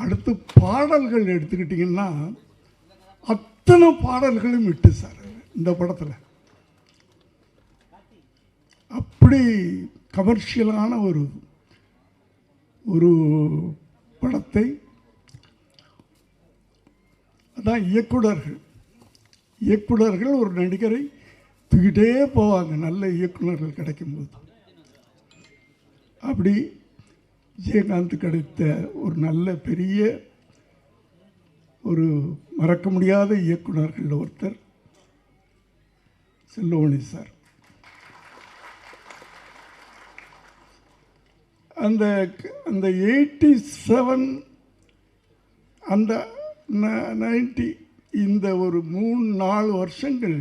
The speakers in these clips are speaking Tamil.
அடுத்து பாடல்கள் எடுத்துக்கிட்டிங்கன்னா அத்தனை பாடல்களும் விட்டு சார் இந்த படத்தில். அப்படி கமர்ஷியலான ஒரு படத்தை அதான் இயக்குனர்கள் ஒரு நடிகரை தூக்கிட்டே போவாங்க நல்ல இயக்குனர்கள் கிடைக்கும்போது. அப்படி விஜயகாந்த் கிடைத்த ஒரு நல்ல பெரிய ஒரு மறக்க முடியாத இயக்குனர்கள் ஒருத்தர் செல்வமணி சார். அந்த 87 அந்த 90 இந்த ஒரு 3-4 வருஷங்கள்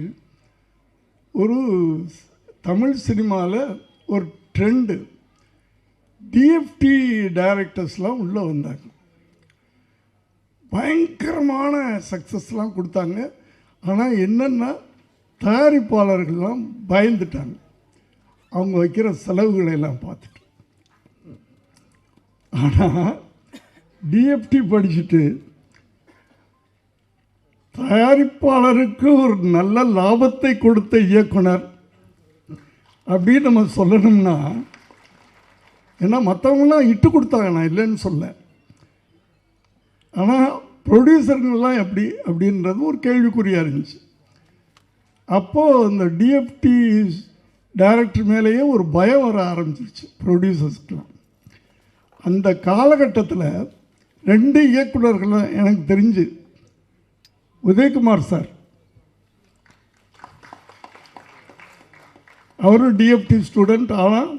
ஒரு தமிழ் சினிமாவில் ஒரு ட்ரெண்டு. டிஎஃப்டி டைரக்டர்ஸ்லாம் உள்ளே வந்தாங்க, பயங்கரமான சக்ஸஸ்லாம் கொடுத்தாங்க. ஆனால் என்னென்னா தயாரிப்பாளர்கள்லாம் பயந்துட்டாங்க அவங்க வைக்கிற செலவுகளை எல்லாம் பார்த்துட்டு. ஆனால் டிஎஃப்டி படிச்சுட்டு தயாரிப்பாளருக்கு ஒரு நல்ல லாபத்தை கொடுத்த இயக்குனர் அப்படின்னு நம்ம சொல்லணும்னா, ஏன்னா மற்றவங்களாம் இட்டு கொடுத்தாங்க, நான் இல்லைன்னு சொல்ல. ஆனால் ப்ரொடியூசருங்கெல்லாம் எப்படி அப்படின்றது ஒரு கேள்விக்குறியாக இருந்துச்சு. அப்போது இந்த டிஎஃப்டி டைரக்டர் மேலேயே ஒரு பயம் வர ஆரம்பிச்சிருச்சு ப்ரொடியூசர்ஸ்க்கெலாம். அந்த காலகட்டத்தில் 2 இயக்குநர்களும் எனக்கு தெரிஞ்சு, உதயகுமார் சார் அவரும் டிஎஃப்டி ஸ்டூடெண்ட். ஆனால்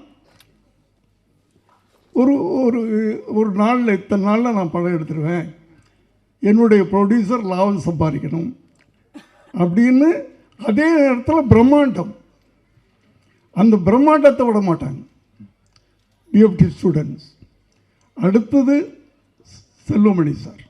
ஒரு நாளில் இத்தனை நாளில் நான் படம் எடுத்துருவேன், என்னுடைய ப்ரொடியூசர் லாபம் சம்பாதிக்கணும் அப்படின்னு. அதே நேரத்தில் பிரம்மாண்டம், அந்த பிரம்மாண்டத்தை விட மாட்டாங்க டிஎஃப்டி ஸ்டூடெண்ட்ஸ். அடுத்தது செல்வமணி சார்.